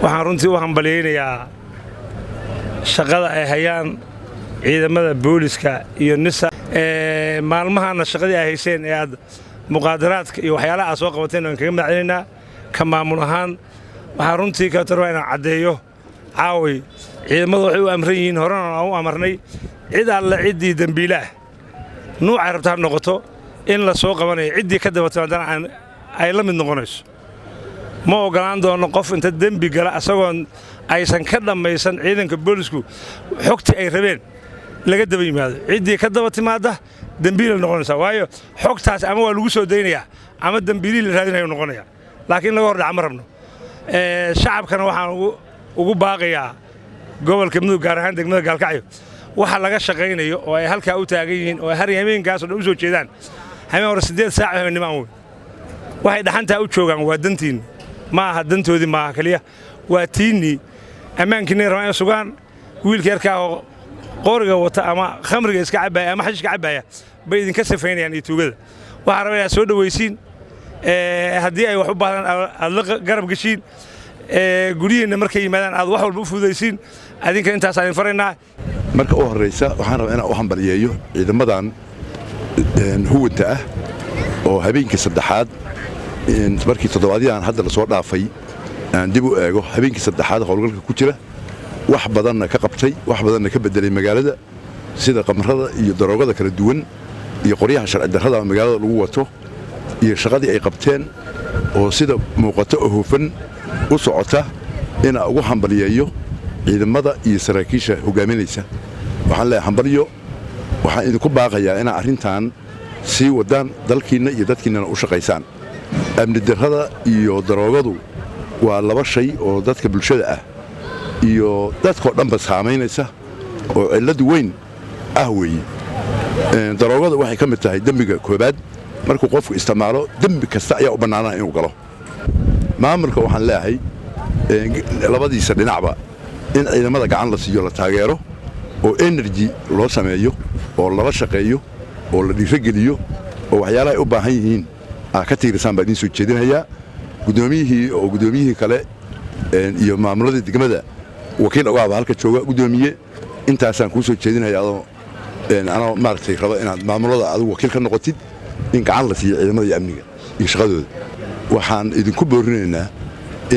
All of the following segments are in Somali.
waxaan runtii u hambaliyeynayaa shaqada ay hayaan ciidamada booliska iyo nisa maalmahana shaqadii ay hayseen ee aad muqaadaraadka iyo waxyaalaha aad soo qabateen aan kaga macdinaynaa ka maamul ahaan waxaan runtii ka tarwa inaan caddeeyo caaway ciidamadu waxay u amran yihiin horena aan u amarnay cid alla ciddii dembiile ah nuucay rabtaa noqoto in la soo qabanayo ciddii ka daba timaadana ay la mid noqonayso ma ogolaan doono qof inta dembi gala asagoon aysan ka dhammaysan ciidanka boolisku xogtii ay rabeen laga daba yimaado ciddii ka daba timaada dembiile noqonaysa waayo xogtaas ama waa lagu soo daynayaa ama dembiilii la raadinayo noqonaya laakiin laga hordhaca ma rabno shacabkana waxaan ugu baaqayaa gobolka mudug gaar ahaan degmada gaalkacyo waxa laga shaqaynayo oo ay halkaa u taagan yihiin oo har habeenkaas oo dhan u soo jeedaan habeen hore 8 saac habeenimo aan weyn waxay dhaxantaa u joogaan waa dantiin ma aha dantoodii ma aha kaliya waa tiinii ammaankiina rabaan sugaan wiilka yarka oo qoriga wata ama khamriga iska cabaya ama xashka cabaya bay idinka safaynayaan iyo tuugada waxa rabaa soo dhawaysiin haddii ay wax u baahdaan aad la garab gashiin guriyeena markay yimaadaan aad wax walba u fududaysiin adinka intaas aan faraynaa marka u horeysa waxaan rabaa inaan u hambaliyeeyo ciidamadan huwanta ah oo habeenkii saddexaad markii toddobaadyadan hadda la soo dhaafay aan dib u eego habeenkii saddexaad howlgalka ku jira wax badanna ka qabtay wax badanna ka bedelay magaalada sida qamarada iyo daroogada kala duwan iyo qoryaha sharci darrada magaalada lagu wato iyo shaqadii ay qabteen oo sida muuqato oo hufan u socota inaan ugu hambaliyeeyo ciidamada iyo saraakiisha hogaaminaysa waxaan leeyahay hambaliyo waxaan idinku baaqayaa inaa arrintan sii wadaan dalkiinna iyo dadkiinnana u shaqaysaan amni darrada iyo daroogadu waa laba shay oo dadka bulshada ah iyo dadkoo dhanba saamaynaysa oo cillad weyn ah weeye daroogada waxay ka mid tahay dembiga koobaad markuu qofku isticmaalo dembi kasta ayaa u bannaanaa inuu galo maamulka waxaan leeyahay labadiisa dhinacba in ciidamada gacan la siiyo la taageero oo energy loo sameeyo oo lala shaqeeyo oo la dhiirogeliyo oo waxyaalaha ay u baahan yihiin ka tiirisaan baa idiin soo jeedinayaa guddoomiyihii kale iyo maamuladii degmada wakiil ogaaba halka jooga guddoomiye intaasaan kuu soo jeedinayaa anoo maaragtay raba inaad maamulada adigu wakiil ka noqotid in gacan la siiyo ciidamada iyo amniga iyo shaqadooda waxaan idinku boorinaynaa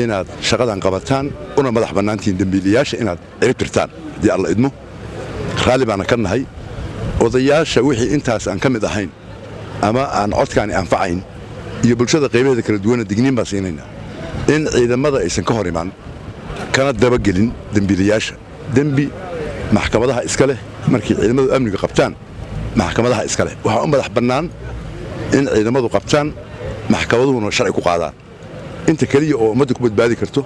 inaad shaqadan qabataan una madax bannaantihiin dembiilayaasha inaad ciribtirtaan haddii alla idmo raalli baana ka nahay odayaasha wixii intaas aan ka mid ahayn ama aan codkaani anfacayn iyo bulshada qaybaheeda kala duwana digniin baan siinaynaa in ciidamada aysan ka hor imaan kana dabagelin dembiilayaasha dembi maxkamadaha iska leh markii ciidamadu amniga qabtaan maxkamadaha iska leh waxaa u madax bannaan in ciidamadu qabtaan maxkamaduhuna sharci ku qaadaan inta keliya oo ummadda ku badbaadi karto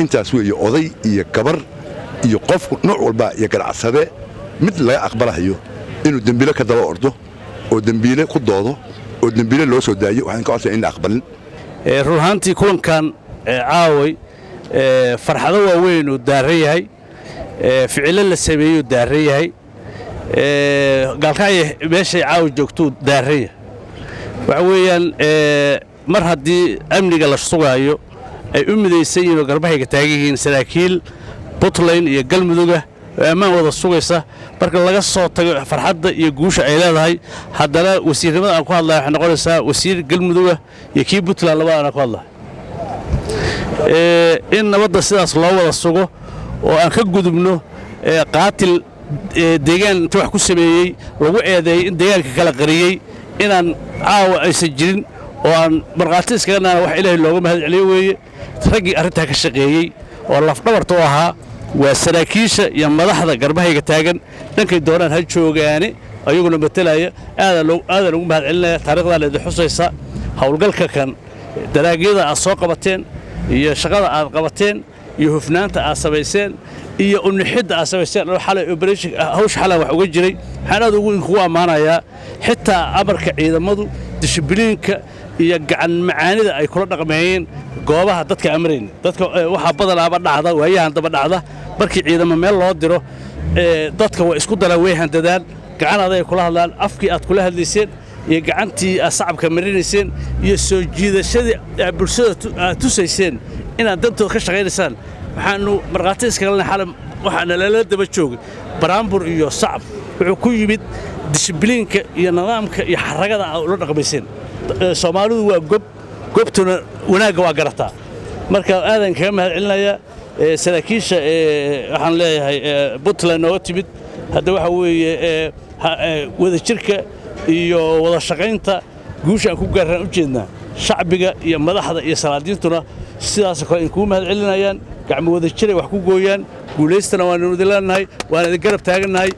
intaas weeye oday iyo gabar iyo qofku nooc walba iyo ganacsade mid laga aqbalahayo inuu dembiile ka daba ordo oo dembiile ku doodo oo dembiile loo soo daayo waxaan ka codsan in la aqbalin run ahaantii kulankan caaway farxado waaweyn uu daaran yahay ficilo la sameeyuu daaran yahay gaalkacyo meeshay caawa joogtuu daaran yahay waxa weeyaan mar haddii amniga la sugaayo ay u midaysan yihiin oo garbahayga taagan yihiin saraakiil puntland iyo galmuduga oo ammaan wada sugaysa marka laga soo tago farxadda iyo guusha ay leedahay haddana wasiirnimada aan ku hadlahay waxay noqonaysaa wasiir galmuduga iyo kii puntland labada aan ku hadlahay in nabadda sidaas loo wada sugo oo aan ka gudubno qaatil deegaan inta wax ku sameeyey lagu eedeeyey in deegaanka kala qariyey inaan caawa aysan jirin oo aan markhaati iskaga naana wax ilaahay looga mahad celiyo weeye raggii arrintaa ka shaqeeyey oo lafdhabarta u ahaa waa saraakiisha iyo madaxda garbahayga taagan dhankay doonaan ha joogaane ayaguna matelaya aadaan ugu mahad celinaya taariikhdaa leeda xusaysa howlgalka kan daraagyada aad soo qabateen iyo shaqada aad qabateen iyo hufnaanta aad samayseen iyo unixidda aad samayseen oo xalay operation hawsha xalay wax uga jiray waxaan aad ugu ammaanayaa xitaa amarka ciidamadu dishibliinka iyo gacan macaanida ay kula dhaqmeeyeen goobaha dadka amrayn dadka waxa badanaaba dhacda waayahan daba dhacda markii ciidamo meel loo diro dadka way isku dalaan way handadaan gacan aday kula hadlaan afkii aad kula hadlayseen iyo gacantii aad sacabka marinayseen iyo soo jiidashadii bulshada aad tusayseen inaad dantood ka shaqaynaysaan waxaanu markhaati iskaga leh xalam waxaana lala daba joogay baraambur iyo sacab wuxuu ku yimid dishibliinka iyo nidaamka iyo xaragada aad ula dhaqmayseen Soomaalidu waa gobtuna wanaagga waa garataa marka aadan kaga mahad celinaya saraakiisha waxaan leeyahay Puntland oo timid hadda waxa weeye wada jirka iyo wada shaqaynta guusha ku gaaraan u jeednaa shacbiga iyo madaxda iyo salaadiintuna sidaas kale in ku mahad celinayaan gacmo wada jiray wax ku gooyaan guuleystana waan idin leenahay waan idin garab taaganahay